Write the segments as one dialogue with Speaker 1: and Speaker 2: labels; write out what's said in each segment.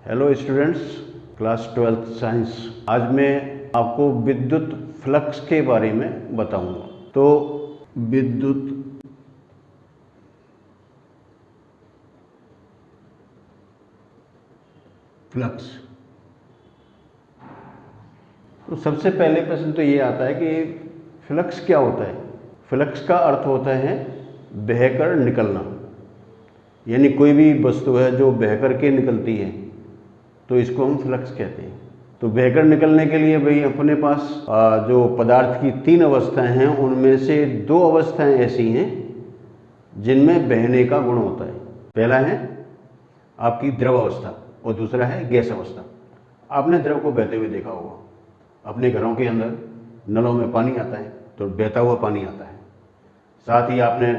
Speaker 1: Hello students, class 12th science. आज मैं आपको विद्युत फ्लक्स के बारे में बताऊंगा। तो विद्युत फ्लक्स, तो सबसे पहले प्रश्न तो ये आता है कि फ्लक्स क्या होता है। फ्लक्स का अर्थ होता है बहकर निकलना, यानी कोई भी वस्तु है जो बहकर के निकलती है तो इसको हम फ्लक्स कहते हैं। तो बहकर निकलने के लिए भाई अपने पास जो पदार्थ की तीन अवस्थाएं हैं उनमें से दो अवस्थाएं ऐसी हैं जिनमें बहने का गुण होता है। पहला है आपकी द्रव अवस्था और दूसरा है गैस अवस्था। आपने द्रव को बहते हुए देखा होगा, अपने घरों के अंदर नलों में पानी आता है तो बहता हुआ पानी आता है। साथ ही आपने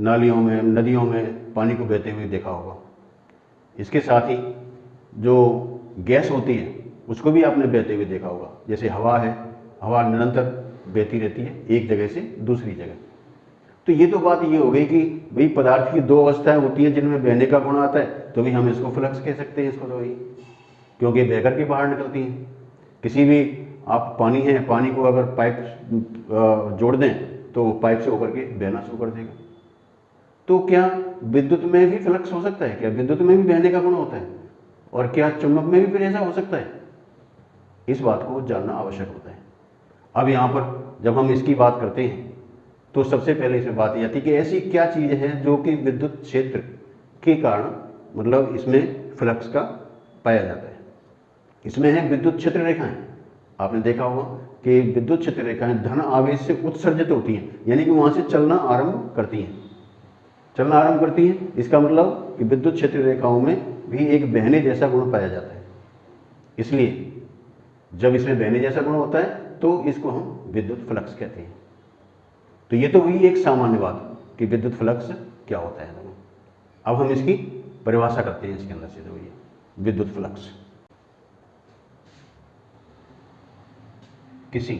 Speaker 1: नालियों में, नदियों में पानी को बहते हुए देखा होगा। इसके साथ ही जो गैस होती है उसको भी आपने बहते हुए देखा होगा। जैसे हवा है, हवा निरंतर बहती रहती है एक जगह से दूसरी जगह। तो ये तो बात ये हो गई कि भाई पदार्थ की दो अवस्थाएं होती हैं जिनमें बहने का गुण आता है, तो भी हम इसको फ्लक्स कह सकते हैं इसको, तो भाई क्योंकि बहकर के बाहर निकलती हैं। किसी भी आप पानी है, पानी को अगर पाइप जोड़ दें तो पाइप से होकर के बहना शुरू कर देगा। तो क्या विद्युत में भी फ्लक्स हो सकता है? क्या विद्युत में भी बहने का गुण होता है? और क्या चुंबक में भी फिर ऐसा हो सकता है? इस बात को जानना आवश्यक होता है। अब यहाँ पर जब हम इसकी बात करते हैं तो सबसे पहले इसमें बात ये आती है कि ऐसी क्या चीज़ है जो कि विद्युत क्षेत्र के कारण, मतलब इसमें फ्लक्स का पाया जाता है। इसमें है विद्युत क्षेत्र रेखाएं। आपने देखा होगा कि विद्युत क्षेत्र रेखाएं धन आवेश से उत्सर्जित होती हैं, यानी कि वहाँ से चलना आरंभ करती हैं। चलना आरंभ करती है इसका मतलब कि विद्युत क्षेत्र रेखाओं में भी एक बहने जैसा गुण पाया जाता है। इसलिए जब इसमें बहने जैसा गुण होता है तो इसको हम विद्युत फ्लक्स कहते हैं। तो ये तो हुई एक सामान्य बात कि विद्युत फ्लक्स क्या होता है। अब हम इसकी परिभाषा करते हैं इसके अंदर से। तो ये विद्युत फ्लक्स किसी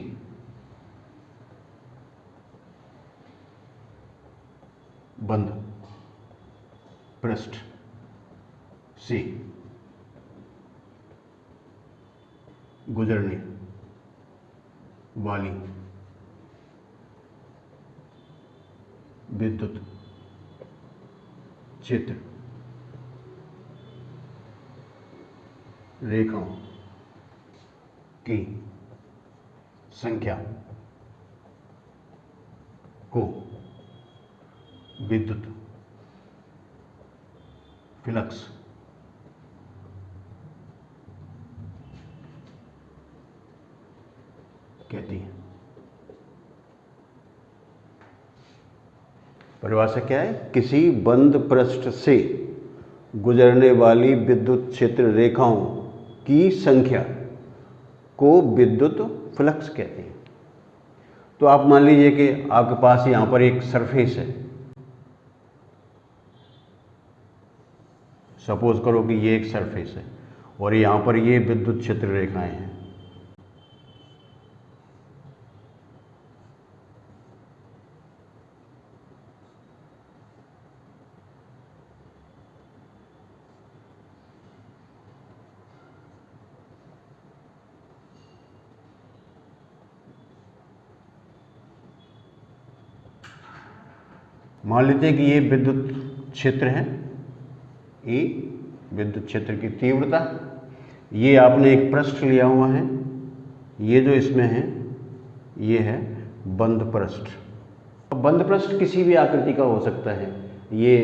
Speaker 1: बंद पृष्ठ से गुजरने वाली विद्युत क्षेत्र रेखाओं की संख्या को विद्युत फ्लक्स कहती है। परिभाषा क्या है? किसी बंद पृष्ठ से गुजरने वाली विद्युत क्षेत्र रेखाओं की संख्या को विद्युत फ्लक्स कहते हैं। तो आप मान लीजिए कि आपके पास यहाँ पर एक सरफेस है। सपोज करो कि ये एक सरफेस है और यहाँ पर ये विद्युत क्षेत्र रेखाएं हैं। मान लेते हैं कि ये विद्युत क्षेत्र है, ये विद्युत क्षेत्र की तीव्रता। ये आपने एक पृष्ठ लिया हुआ है, ये जो इसमें है ये है बंद पृष्ठ। बंद पृष्ठ किसी भी आकृति का हो सकता है। ये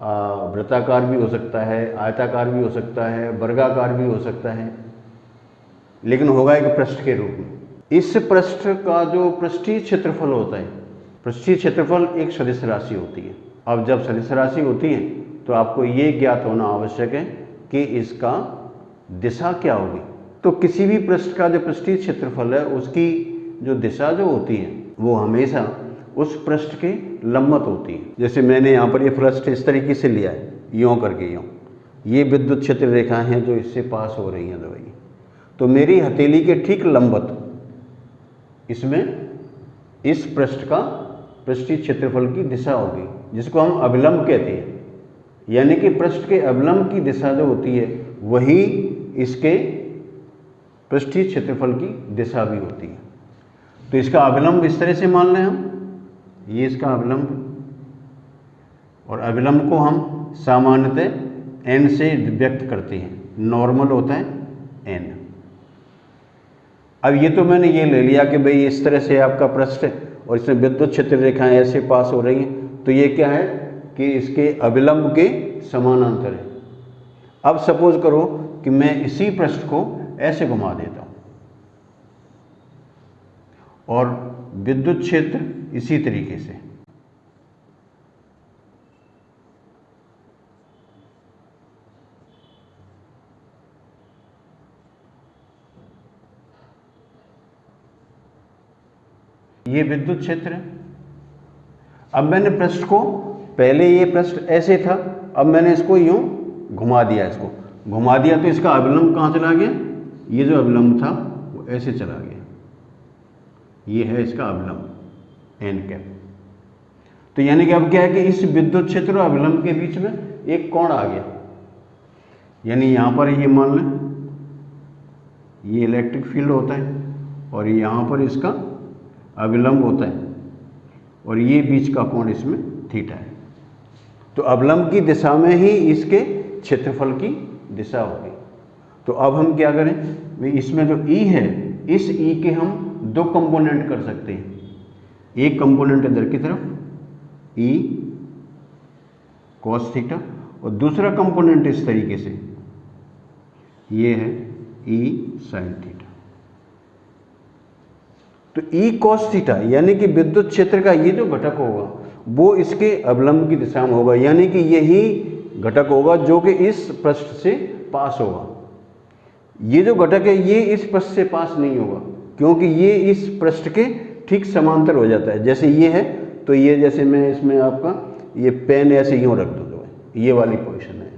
Speaker 1: वृत्ताकार भी हो सकता है, आयताकार भी हो सकता है, वर्गाकार भी हो सकता है, लेकिन होगा एक पृष्ठ के रूप में। इस पृष्ठ का जो पृष्ठीय क्षेत्रफल होता है, पृष्ठीय क्षेत्रफल एक सदिश राशि होती है। अब जब सदिश राशि होती है तो आपको ये ज्ञात होना आवश्यक है कि इसका दिशा क्या होगी। तो किसी भी पृष्ठ का जो पृष्ठीय क्षेत्रफल है उसकी जो दिशा जो होती है वो हमेशा उस पृष्ठ के लंबवत होती है। जैसे मैंने यहाँ पर ये पृष्ठ इस तरीके से लिया है, यों करके यों, ये विद्युत क्षेत्र रेखाएं हैं जो इससे पास हो रही हैं दवाई। तो मेरी हथेली के ठीक लंबवत इसमें इस पृष्ठ का पृष्ठीय क्षेत्रफल की दिशा होगी, जिसको हम अभिलंब कहते हैं। यानी कि पृष्ठ के अभिलंब की दिशा जो होती है वही इसके पृष्ठीय क्षेत्रफल की दिशा भी होती है। तो इसका अभिलंब इस तरह से मान लें हम, ये इसका अभिलंब, और अभिलंब को हम सामान्यतः n से व्यक्त करते हैं, नॉर्मल होता है n। अब ये तो मैंने ये ले लिया कि भाई इस तरह से आपका पृष्ठ है और इसमें विद्युत क्षेत्र रेखाएं ऐसे पास हो रही हैं, तो ये क्या है कि इसके अभिलंब के समानांतर है। अब सपोज करो कि मैं इसी पृष्ठ को ऐसे घुमा देता हूं और विद्युत क्षेत्र इसी तरीके से, ये विद्युत क्षेत्र है। अब मैंने पृष्ठ को, पहले ये पृष्ठ ऐसे था, अब मैंने इसको यूं घुमा दिया, इसको घुमा दिया तो इसका अभिलंब कहाँ चला गया, ये जो अभिलंब था वो ऐसे चला गया, ये है इसका अभिलंब n कैप। तो यानी कि अब क्या है कि इस विद्युत क्षेत्र और अभिलंब के बीच में एक कोण आ गया, यानी यहाँ पर ये मान लें ये इलेक्ट्रिक फील्ड होता है और यहाँ पर इसका अभिलंब होता है और ये बीच का कोण इसमें थीटा है। तो अभिलंब की दिशा में ही इसके क्षेत्रफल की दिशा होगी। तो अब हम क्या करें, इसमें जो E है, इस E के हम दो कंपोनेंट कर सकते हैं। एक कंपोनेंट इधर की तरफ E cos थीटा और दूसरा कंपोनेंट इस तरीके से, ये है E sin थीटा। तो E cos थीटा यानी कि विद्युत क्षेत्र का ये जो घटक होगा वो इसके अभिलंब की दिशा में होगा, यानी कि यही घटक होगा जो कि इस पृष्ठ से पास होगा। ये जो घटक है ये इस पृष्ठ से पास नहीं होगा, क्योंकि ये इस पृष्ठ के ठीक समांतर हो जाता है। जैसे ये है तो ये, जैसे मैं इसमें आपका ये पेन ऐसे यूँ रख दूँ तो ये वाली पोजीशन है,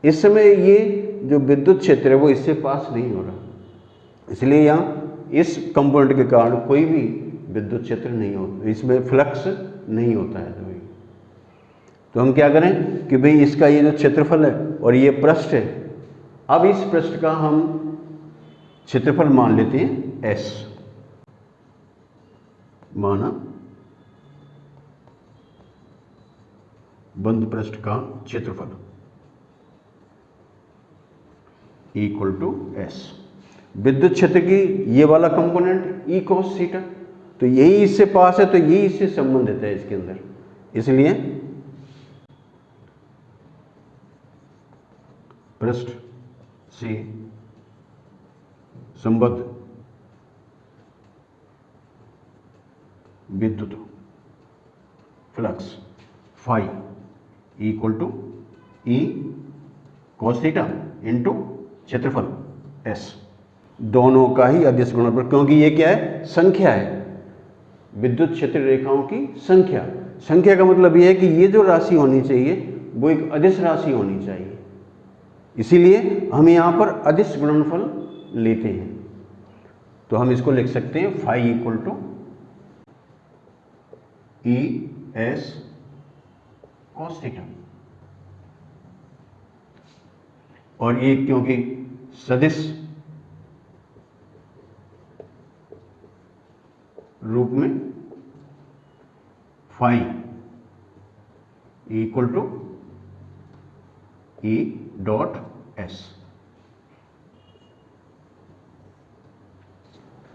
Speaker 1: इस समय ये जो विद्युत क्षेत्र है वो इससे पास नहीं हो रहा, इसलिए यहाँ इस कंपोनेंट के कारण कोई भी विद्युत क्षेत्र नहीं होता, इसमें फ्लक्स नहीं होता है। तो हम क्या करें कि भाई इसका ये जो क्षेत्रफल है और ये पृष्ठ है, अब इस पृष्ठ का हम क्षेत्रफल मान लेते हैं S, माना बंद पृष्ठ का क्षेत्रफल इक्वल टू S। विद्युत क्षेत्र की ये वाला कंपोनेंट E cos थीटा, तो यही इससे पास है तो यही इससे संबंधित है इसके अंदर, इसलिए पृष्ठ से संबद्ध विद्युत flux phi equal to E cos theta into क्षेत्रफल S, दोनों का ही अदिश गुणनफल, क्योंकि ये क्या है, संख्या है, विद्युत क्षेत्र रेखाओं की संख्या। संख्या का मतलब ये है कि ये जो राशि होनी चाहिए वो एक अदिश राशि होनी चाहिए, इसीलिए हम यहाँ पर अदिश गुणनफल लेते हैं। तो हम इसको लिख सकते हैं phi equal to E S cos theta, और ये क्योंकि सदिश रूप में phi equal to E dot S।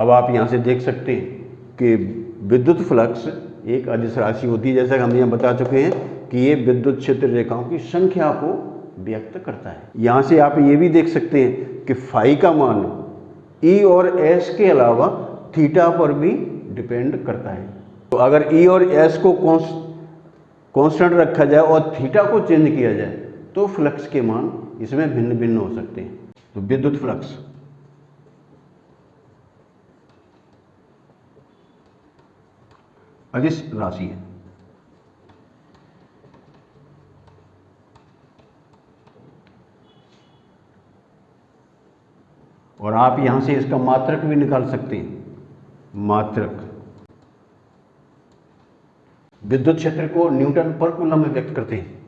Speaker 1: अब आप यहां से देख सकते हैं कि विद्युत फ्लक्स एक अदिश राशि होती है, जैसा कि हम यहाँ बता चुके हैं कि ये विद्युत क्षेत्र रेखाओं की संख्या को व्यक्त करता है। यहाँ से आप ये भी देख सकते हैं कि फाई का मान E और S के अलावा थीटा पर भी डिपेंड करता है। तो अगर E और S को कांस्टेंट रखा जाए और थीटा को चेंज किया जाए तो फ्लक्स के मान इसमें भिन्न भिन्न हो सकते हैं। तो विद्युत फ्लक्स अदिश राशि है, और आप यहां से इसका मात्रक भी निकाल सकते हैं। मात्रक विद्युत क्षेत्र को न्यूटन पर कूलम में व्यक्त करते हैं,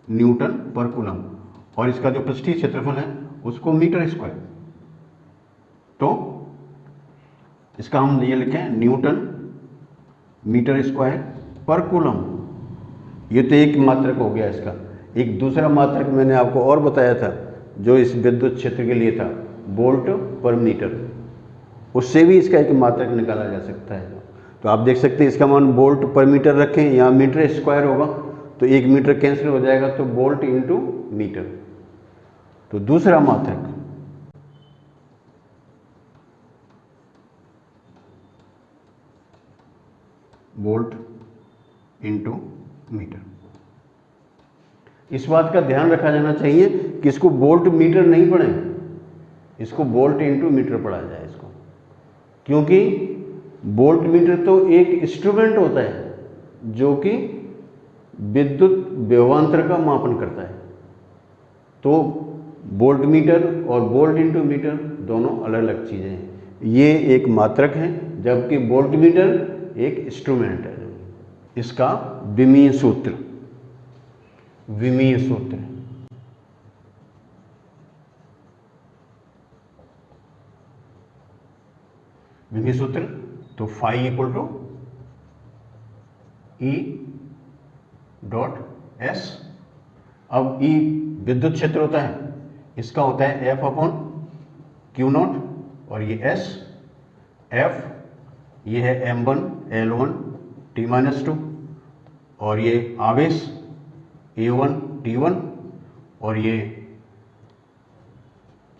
Speaker 1: न्यूटन पर कूलम, और इसका जो पृष्ठीय क्षेत्रफल है उसको मीटर स्क्वायर। तो इसका हम ये लिखें न्यूटन मीटर स्क्वायर पर कूलम। ये तो एक मात्रक हो गया इसका। एक दूसरा मात्रक मैंने आपको और बताया था जो इस विद्युत क्षेत्र के लिए था, वोल्ट पर मीटर। उससे भी इसका एक मात्रक निकाला जा सकता है। तो आप देख सकते हैं इसका मान वोल्ट पर मीटर रखें, यहाँ मीटर स्क्वायर होगा तो 1 मीटर कैंसिल हो जाएगा, तो वोल्ट इंटू मीटर। तो दूसरा मात्रक वोल्ट इंटू मीटर। इस बात का ध्यान रखा जाना चाहिए कि इसको वोल्ट मीटर नहीं पढ़ें, इसको वोल्ट इंटू मीटर पढ़ा जाए इसको, क्योंकि वोल्ट मीटर तो एक इंस्ट्रूमेंट होता है जो कि विद्युत विभवांतर का मापन करता है। तो वोल्ट मीटर और वोल्ट इंटू मीटर दोनों अलग अलग चीज़ें हैं। ये एक मात्रक है जबकि वोल्ट मीटर एक इंस्ट्रूमेंट है। इसका विमीय सूत्र, विमीय सूत्र विमीय सूत्र तो phi equal to E dot S. अब ई विद्युत क्षेत्र होता है, इसका होता है एफ अपॉन क्यू नॉट, और ये एस एफ ये है m1 L1 T-2, और ये आवेश A1 T1, और ये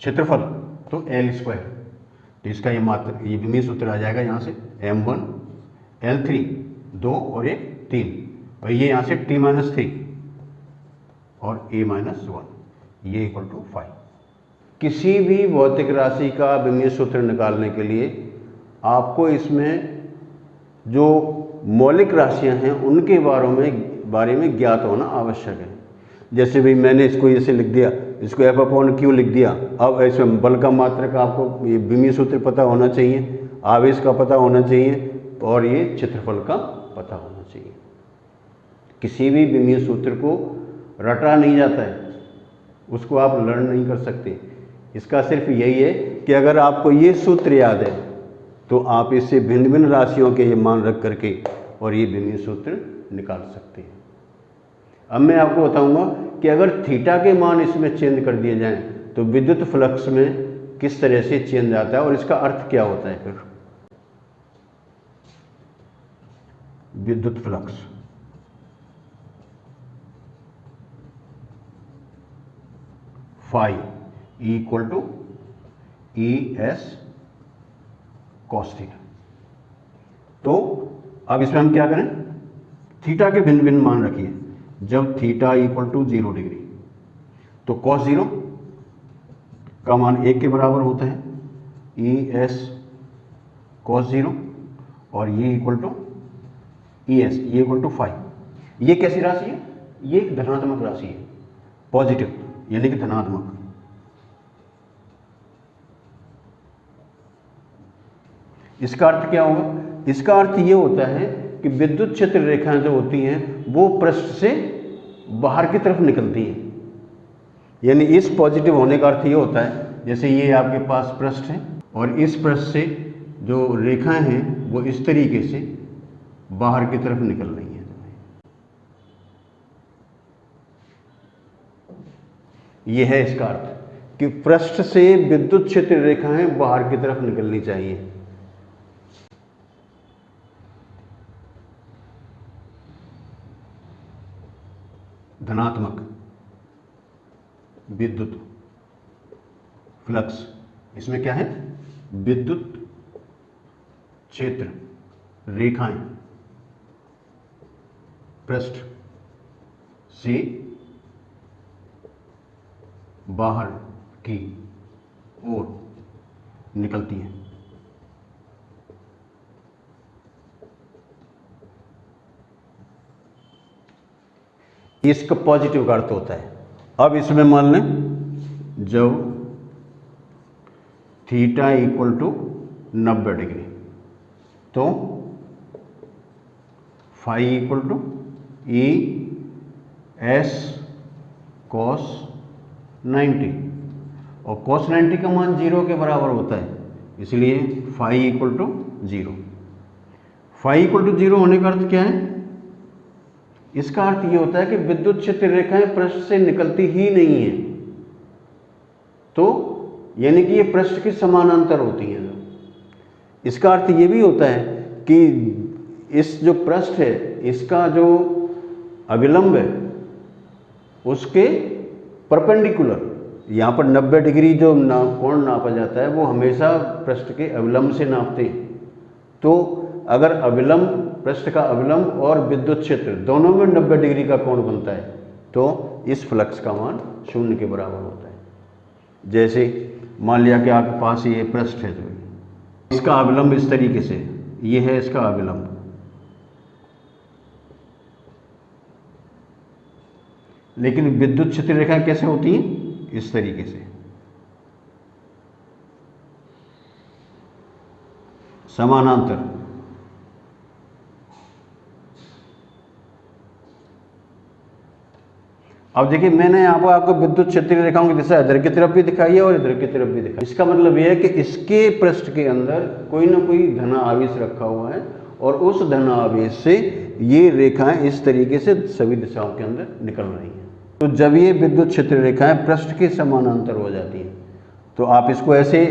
Speaker 1: क्षेत्रफल तो L स्क्वायर। तो इसका ये मात्र ये विमीय सूत्र आ जाएगा यहाँ से m1 L3 2 और एक 3, और ये यहाँ से T-3 और A-1 ये इक्वल टू 5। किसी भी भौतिक राशि का विमीय सूत्र निकालने के लिए आपको इसमें जो मौलिक राशियां हैं उनके बारे में ज्ञात होना आवश्यक है। जैसे भी मैंने इसको ऐसे लिख दिया, इसको एफ अपॉन क्यू लिख दिया। अब इसमें बल का मात्रक आपको ये विमीय सूत्र पता होना चाहिए, आवेश का पता होना चाहिए, और ये क्षेत्रफल का पता होना चाहिए। किसी भी विमीय सूत्र को रटा नहीं जाता है, उसको आप लर्न नहीं कर सकते। इसका सिर्फ यही है कि अगर आपको ये सूत्र याद है तो आप इससे भिन्न भिन्न राशियों के ये मान रख करके और ये विमीय सूत्र निकाल सकते हैं। अब मैं आपको बताऊंगा कि अगर थीटा के मान इसमें चेंज कर दिए जाएं तो विद्युत फ्लक्स में किस तरह से चेंज आता है और इसका अर्थ क्या होता है। फिर विद्युत flux phi equal to E S cos theta. तो अब इसमें हम क्या करें, थीटा के भिन्न भिन्न मान रखिए। जब थीटा इक्वल टू 0 डिग्री तो कॉस 0 का मान 1 के बराबर होता है, ई एस कॉस 0, और ये इक्वल टू ई एस ये इक्वल टू 5। ये कैसी राशि है, ये एक धनात्मक राशि है, पॉजिटिव यानी कि धनात्मक। इसका अर्थ क्या होगा, इसका अर्थ ये होता है कि विद्युत क्षेत्र रेखाएं जो होती हैं वो पृष्ठ से बाहर की तरफ निकलती हैं। यानी इस पॉजिटिव होने का अर्थ ये होता है, जैसे ये आपके पास पृष्ठ है और इस पृष्ठ से जो रेखाएं हैं वो इस तरीके से बाहर की तरफ निकल रही हैं। ये है इसका अर्थ कि पृष्ठ से विद्युत क्षेत्र रेखाएं बाहर की तरफ निकलनी चाहिए। धनात्मक विद्युत फ्लक्स, इसमें क्या है, विद्युत क्षेत्र रेखाएं पृष्ठ से बाहर की ओर निकलती हैं। इसका पॉजिटिव का अर्थ होता है। अब इसमें मान लें जब थीटा इक्वल टू 90 डिग्री तो phi equal to E S cos 90 और cos 90 का मान 0 के बराबर होता है, इसलिए phi equal to 0। Phi equal to 0 होने का अर्थ क्या है? इसका अर्थ ये होता है कि विद्युत क्षेत्र रेखाएं पृष्ठ से निकलती ही नहीं है, तो यानी कि ये पृष्ठ के समानांतर होती हैं। इसका अर्थ ये भी होता है कि इस जो पृष्ठ है इसका जो अभिलंब है उसके परपेंडिकुलर, यहाँ पर 90 डिग्री जो कोण नापा जाता है वो हमेशा पृष्ठ के अभिलंब से नापते हैं। तो अगर अभिलंब, पृष्ठ का अभिलंब और विद्युत क्षेत्र दोनों में 90 डिग्री का कोण बनता है तो इस फ्लक्स का मान 0 के बराबर होता है। जैसे मान लिया कि आपके पास ये पृष्ठ है, तो इसका अभिलंब इस तरीके से, ये है इसका अभिलंब, लेकिन विद्युत क्षेत्र रेखाएं कैसे होती हैं? इस तरीके से, समानांतर। अब देखिए मैंने यहाँ पर आपको विद्युत क्षेत्रीय रेखाओं की दिशा इधर की तरफ भी दिखाई है और इधर की तरफ भी दिखाई। इसका मतलब यह है कि इसके पृष्ठ के अंदर कोई ना कोई धनावेश रखा हुआ है और उस धनावेश से ये रेखाएं इस तरीके से सभी दिशाओं के अंदर निकल रही हैं। तो जब ये विद्युत क्षेत्रीय रेखाएं पृष्ठ के समानांतर हो जाती हैं तो आप इसको ऐसे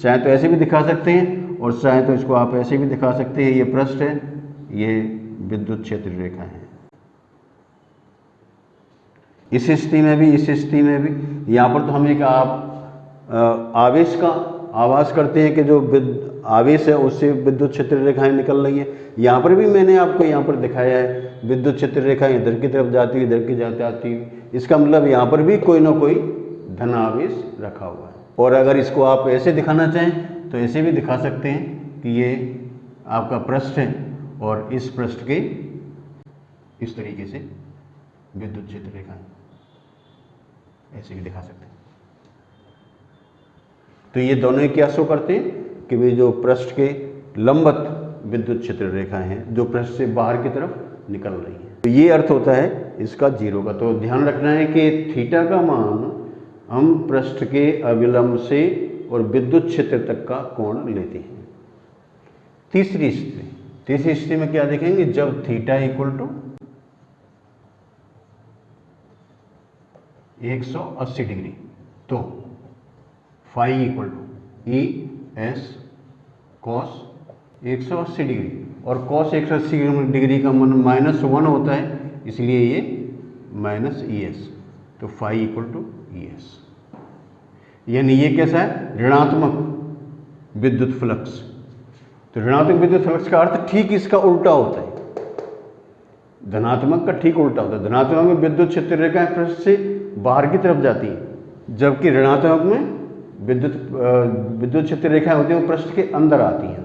Speaker 1: चाहे तो ऐसे भी दिखा सकते हैं और चाहे तो इसको आप ऐसे भी दिखा सकते हैं। ये पृष्ठ है, ये विद्युत क्षेत्रीय रेखाएं हैं। इस स्थिति में भी, इस स्थिति में भी, यहाँ पर तो हम एक आवेश का आभास करते हैं कि जो आवेश है उससे विद्युत क्षेत्र रेखाएं निकल रही हैं। यहाँ पर भी मैंने आपको यहाँ पर दिखाया है विद्युत क्षेत्र रेखाएं इधर की तरफ जाती हुई, इधर की जाती हुई। इसका मतलब यहाँ पर भी कोई ना कोई धनावेश रखा हुआ है। और अगर इसको आप ऐसे दिखाना चाहें तो ऐसे भी दिखा सकते हैं कि ये आपका पृष्ठ है और इस पृष्ठ के इस तरीके से विद्युत क्षेत्र रेखाएं ऐसे भी दिखा सकते हैं। तो ये दोनों क्या शो करते हैं कि वे जो पृष्ठ के लंबवत विद्युत क्षेत्र रेखाएं हैं जो पृष्ठ से बाहर की तरफ निकल रही हैं। तो ये अर्थ होता है इसका 0 का। तो ध्यान रखना है कि थीटा का मान हम पृष्ठ के अभिलंब से और विद्युत क्षेत्र तक का कोण लेते हैं। तीसरी स्थिति में क्या देखेंगे? जब थीटा इक्वल टू 180 डिग्री, तो phi equal to E S cos 180 degree, और कॉस 180 डिग्री का मान -1 होता है, इसलिए ये माइनस ई एस। तो phi equal to E S, यानी ये कैसा है? ऋणात्मक विद्युत फ्लक्स। तो ऋणात्मक विद्युत फ्लक्स का अर्थ ठीक इसका उल्टा होता है, धनात्मक का ठीक उल्टा होता है। धनात्मक में विद्युत क्षेत्र रेखाएं पृष्ठ से बाहर की तरफ जाती हैं, जबकि ऋणात्मक में विद्युत क्षेत्र रेखाएं होती हैं वो पृष्ठ के अंदर आती हैं।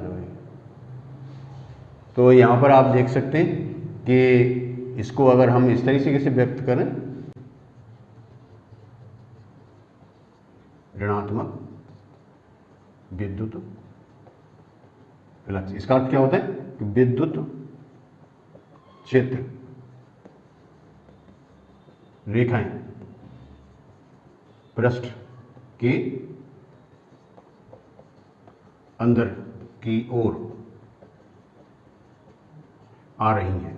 Speaker 1: तो यहाँ पर आप देख सकते हैं कि इसको अगर हम इस तरीके से व्यक्त करें, ऋणात्मक विद्युत फ्लक्स, इसका अर्थ क्या होता है कि विद्युत क्षेत्र रेखाएं पृष्ठ के अंदर की ओर आ रही हैं।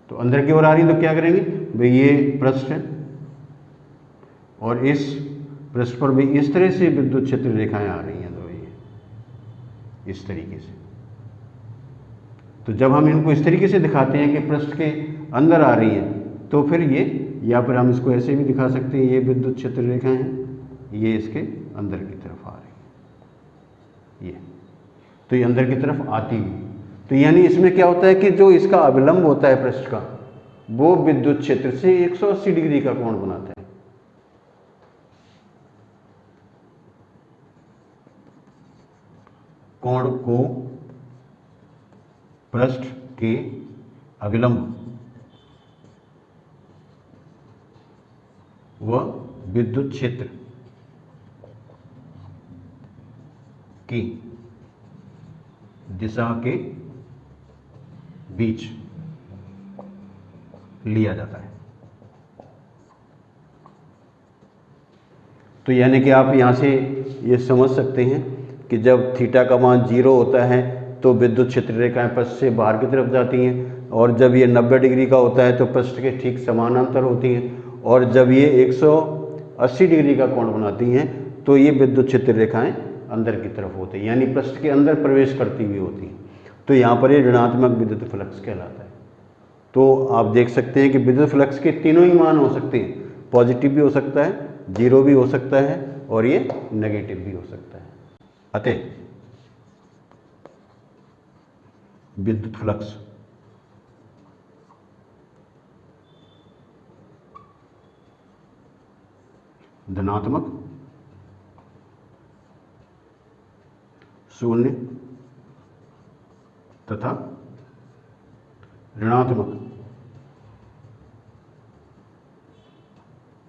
Speaker 1: तो अंदर की ओर आ रही है तो क्या करेंगे भाई? ये पृष्ठ है और इस पृष्ठ पर भी इस तरह से विद्युत क्षेत्र रेखाएं आ रही हैं, तो ये इस तरीके से। तो जब हम इनको इस तरीके से दिखाते हैं कि पृष्ठ के अंदर आ रही हैं, तो फिर ये, या फिर हम इसको ऐसे भी दिखा सकते हैं, ये विद्युत क्षेत्र रेखाएं हैं, ये इसके अंदर की तरफ आ रही है, ये तो ये अंदर की तरफ आती हुई। तो यानी इसमें क्या होता है कि जो इसका अभिलंब होता है पृष्ठ का, वो विद्युत क्षेत्र से 180 डिग्री का कोण बनाता है। कोण को पृष्ठ के अभिलंब व विद्युत क्षेत्र की दिशा के बीच लिया जाता है। तो यानी कि आप यहाँ से ये समझ सकते हैं कि जब थीटा का मान 0 होता है तो विद्युत क्षेत्र रेखाएं पृष्ठ से बाहर की तरफ जाती हैं, और जब ये 90 डिग्री का होता है तो पृष्ठ के ठीक समानांतर होती हैं, और जब ये 180 डिग्री का कोण बनाती हैं तो ये विद्युत क्षेत्र रेखाएं अंदर की तरफ होती हैं, यानी पृष्ठ के अंदर प्रवेश करती हुई होती हैं। तो यहाँ पर ये ऋणात्मक विद्युत फ्लक्स कहलाता है। तो आप देख सकते हैं कि विद्युत फ्लक्स के तीनों ही मान हो सकते हैं, पॉजिटिव भी हो सकता है, 0 भी हो सकता है, और ये नेगेटिव भी हो सकता है। अतः विद्युत फ्लक्स धनात्मक, शून्य तथा ऋणात्मक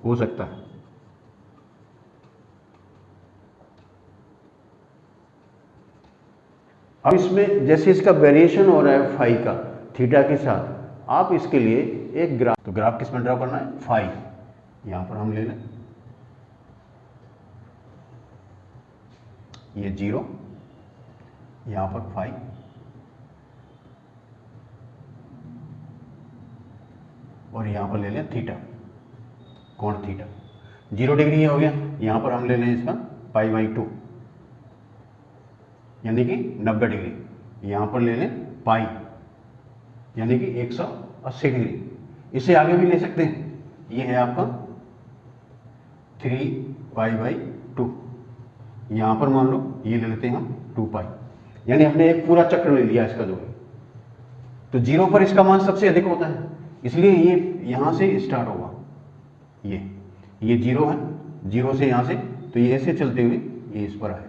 Speaker 1: हो सकता है। अब इसमें जैसे इसका वेरिएशन हो रहा है फाई का थीटा के साथ, आप इसके लिए एक ग्राफ, तो ग्राफ किस में ड्रा करना है, फाई, यहां पर हम ले लें ये 0, यहां पर फाई, और यहां पर ले लें थीटा, कोण थीटा 0 डिग्री हो गया। यहां पर हम ले लें इसका π/2 यानी कि 90 डिग्री, यहां पर ले लें पाई यानी कि 180 डिग्री। इसे आगे भी ले सकते हैं, ये है आपका 3π/2, यहां पर मान लो ये ले लेते हैं हम 2π, यानी हमने एक पूरा चक्र ले लिया इसका जो है। तो 0 पर इसका मान सबसे अधिक होता है, इसलिए ये यहां से स्टार्ट होगा, ये 0 है, 0 से यहां से, तो ये ऐसे चलते हुए ये इस पर आएगा।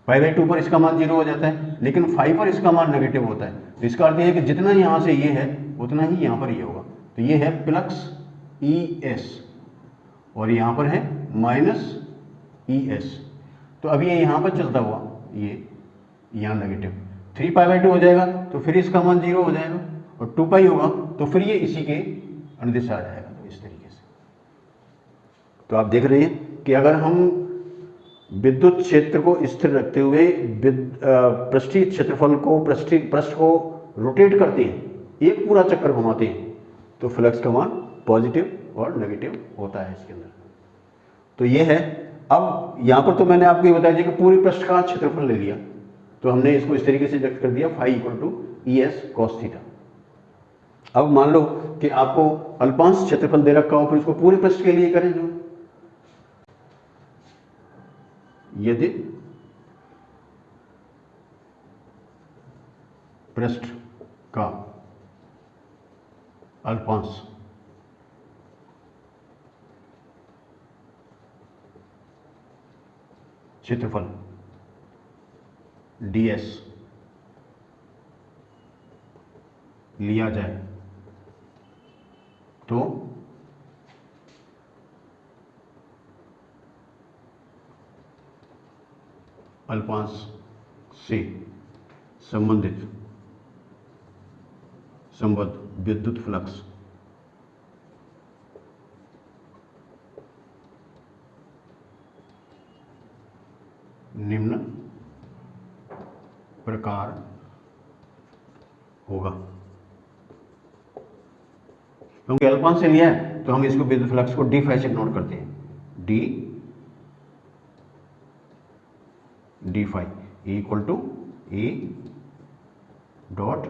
Speaker 1: π/2 पर इसका मान 0 हो जाता है, लेकिन 5 पर इसका मान नेगेटिव होता है। तो इसका अर्थ यह है कि जितना यहाँ से ये है उतना ही यहाँ पर ये होगा। तो ये है प्लस ES और यहाँ पर है माइनस ES। तो अब ये यहाँ पर चलता हुआ ये यहाँ नेगेटिव 3π/2 हो जाएगा, तो फिर इसका मान 0 हो जाएगा, और 2π होगा तो फिर ये इसी के अनुदिश आ जाएगा। तो इस तरीके से तो आप देख रहे हैं कि अगर हम विद्युत क्षेत्र को स्थिर रखते हुए पृष्ठीय क्षेत्रफल को पृष्ठ को रोटेट करते हैं, एक पूरा चक्कर घुमाते हैं, तो फ्लक्स का मान पॉजिटिव और नेगेटिव होता है इसके अंदर। तो ये है। अब यहाँ पर तो मैंने आपको ये बताया कि पूरे पृष्ठ का क्षेत्रफल ले लिया, तो हमने इसको इस तरीके से व्यक्त कर दिया phi equal to ES cos theta. अब मान लो कि आपको अल्पांश क्षेत्रफल दे रखा हो, फिर उसको पूरे पृष्ठ के लिए करें। जो यदि पृष्ठ का अल्पांश क्षेत्रफल DS लिया जाए तो अल्पांश से संबद्ध विद्युत फ्लक्स निम्न प्रकार होगा। क्योंकि अल्पांश से लिया है तो हम इसको विद्युत फ्लक्स को डी फाई से नोट करते हैं, d phi equal to E dot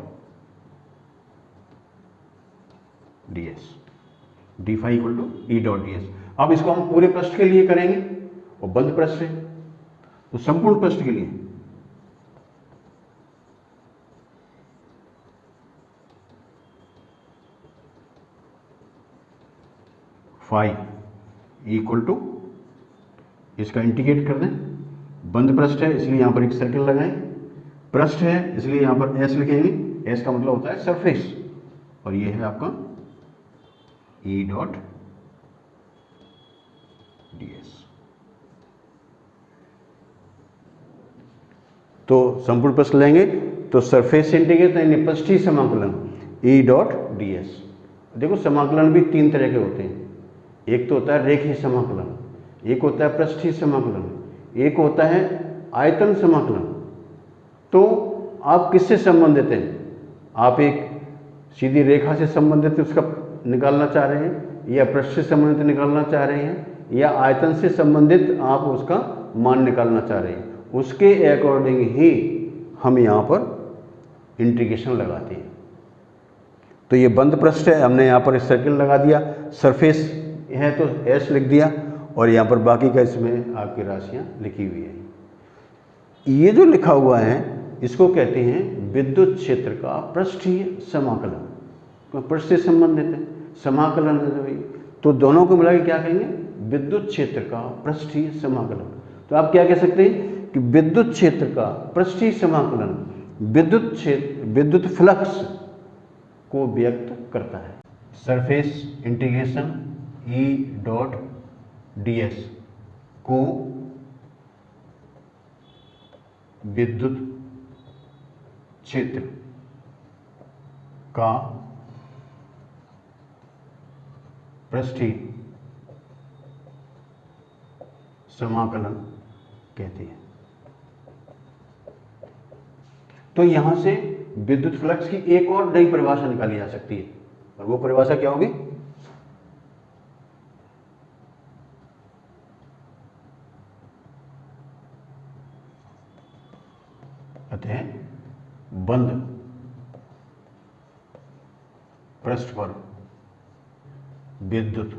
Speaker 1: DS, d phi equal to E dot DS। अब इसको हम पूरे पृष्ठ के लिए करेंगे और बंद पृष्ठ है, तो संपूर्ण पृष्ठ के लिए फाई इक्वल टू, इसका इंटीग्रेट कर दें, बंद पृष्ठ है इसलिए यहां पर एक सर्कल लगाएं, पृष्ठ है इसलिए यहां पर S लिखेंगे, S का मतलब होता है सरफेस, और ये है आपका E डॉट DS। तो संपूर्ण पृष्ठ लेंगे तो सरफेस से इंटीग्रेट यानी पृष्ठीय समाकलन E डॉट DS। देखो समाकलन भी तीन तरह के होते हैं, एक तो होता है रेखीय समाकलन, एक होता है पृष्ठीय समाकलन, एक होता है आयतन समाकलन। तो आप किससे संबंधित हैं? आप एक सीधी रेखा से संबंधित उसका निकालना चाह रहे हैं, या पृष्ठ से संबंधित निकालना चाह रहे हैं, या आयतन से संबंधित आप उसका मान निकालना चाह रहे हैं, उसके अकॉर्डिंग ही हम यहाँ पर इंटीग्रेशन लगाते हैं। तो ये बंद पृष्ठ है, हमने यहाँ पर सर्किल लगा दिया, सरफेस है तो एस लिख दिया, और यहाँ पर बाकी का इसमें आपकी राशियाँ लिखी हुई है। ये जो लिखा हुआ है इसको कहते हैं विद्युत क्षेत्र का पृष्ठीय समाकलन, तो पृष्ठ से संबंधित है, समाकलन है जो, तो दोनों को मिला के क्या कहेंगे? विद्युत क्षेत्र का पृष्ठीय समाकलन। तो आप क्या कह सकते हैं कि विद्युत क्षेत्र का पृष्ठीय समाकलन विद्युत फ्लक्स को व्यक्त करता है। Surface integration E dot ds को विद्युत क्षेत्र का पृष्ठीय समाकलन कहते हैं। तो यहां से विद्युत फ्लक्स की एक और नई परिभाषा निकाली जा सकती है, और वो परिभाषा क्या होगी? अतः बंद पृष्ठ पर विद्युत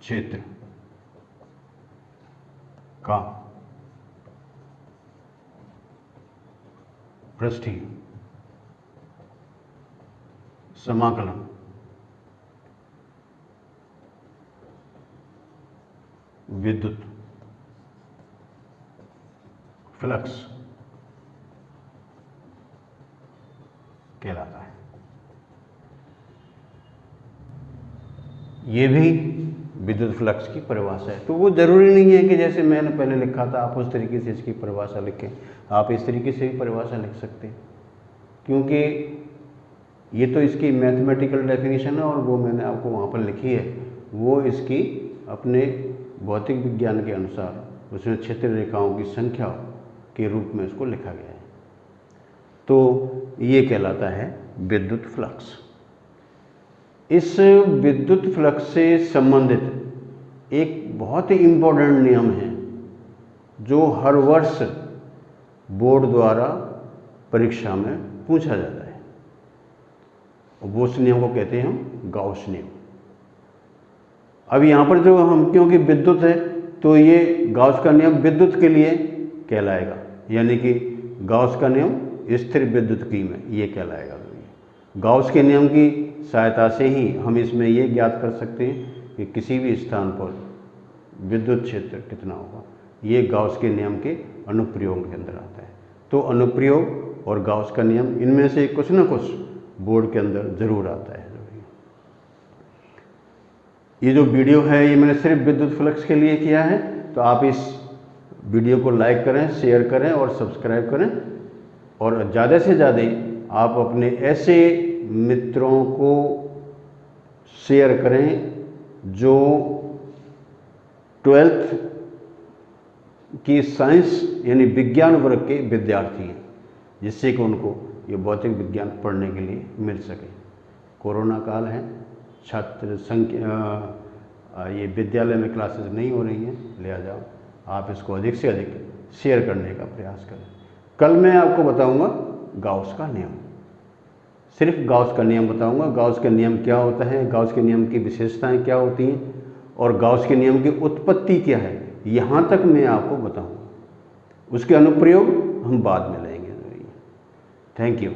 Speaker 1: क्षेत्र का पृष्ठीय समाकलन विद्युत फ्लक्स कहलाता है। ये भी विद्युत फ्लक्स की परिभाषा है। तो वो जरूरी नहीं है कि जैसे मैंने पहले लिखा था आप उस तरीके से इसकी परिभाषा लिखें, आप इस तरीके से भी परिभाषा लिख सकते हैं, क्योंकि ये तो इसकी मैथमेटिकल डेफिनेशन है, और वो मैंने आपको वहाँ पर लिखी है, वो इसकी अपने भौतिक विज्ञान के अनुसार उसमें क्षेत्र रेखाओं की संख्या के रूप में इसको लिखा गया है। तो ये कहलाता है विद्युत फ्लक्स। इस विद्युत फ्लक्स से संबंधित एक बहुत ही इम्पोर्टेंट नियम है जो हर वर्ष बोर्ड द्वारा परीक्षा में पूछा जाता है, वो उस नियम को कहते हैं हम गाउस नियम। अब यहाँ पर जो हम, क्योंकि विद्युत है तो ये गाउस का नियम विद्युत के लिए कहलाएगा, यानी कि गाउस का नियम स्थिर विद्युतकी में ये कहलाएगा। गाउस के नियम की सहायता से ही हम इसमें ये ज्ञात कर सकते हैं कि किसी भी स्थान पर विद्युत क्षेत्र कितना होगा। ये गाउस के नियम के अनुप्रयोग के अंदर आता है। तो अनुप्रयोग और गाउस का नियम, इनमें से कुछ ना कुछ बोर्ड के अंदर जरूर आता है। ये जो वीडियो है ये मैंने सिर्फ विद्युत फ्लक्स के लिए किया है, तो आप इस वीडियो को लाइक करें, शेयर करें और सब्सक्राइब करें, और ज़्यादा से ज़्यादा आप अपने ऐसे मित्रों को शेयर करें जो 12th की साइंस यानी विज्ञान वर्ग के विद्यार्थी हैं, जिससे कि उनको ये भौतिक विज्ञान पढ़ने के लिए मिल सके। कोरोना काल है, छात्र संख्या ये विद्यालय में क्लासेस नहीं हो रही हैं, लिहाजा आप इसको अधिक से अधिक शेयर करने का प्रयास करें। कल मैं आपको बताऊंगा गाउस का नियम, सिर्फ गाउस का नियम बताऊंगा। गाउस का नियम क्या होता है, गाउस के नियम की विशेषताएं क्या होती हैं, और गाउस के नियम की उत्पत्ति क्या है, यहाँ तक मैं आपको बताऊंगा। उसके अनुप्रयोग हम बाद में लेंगे। Thank you.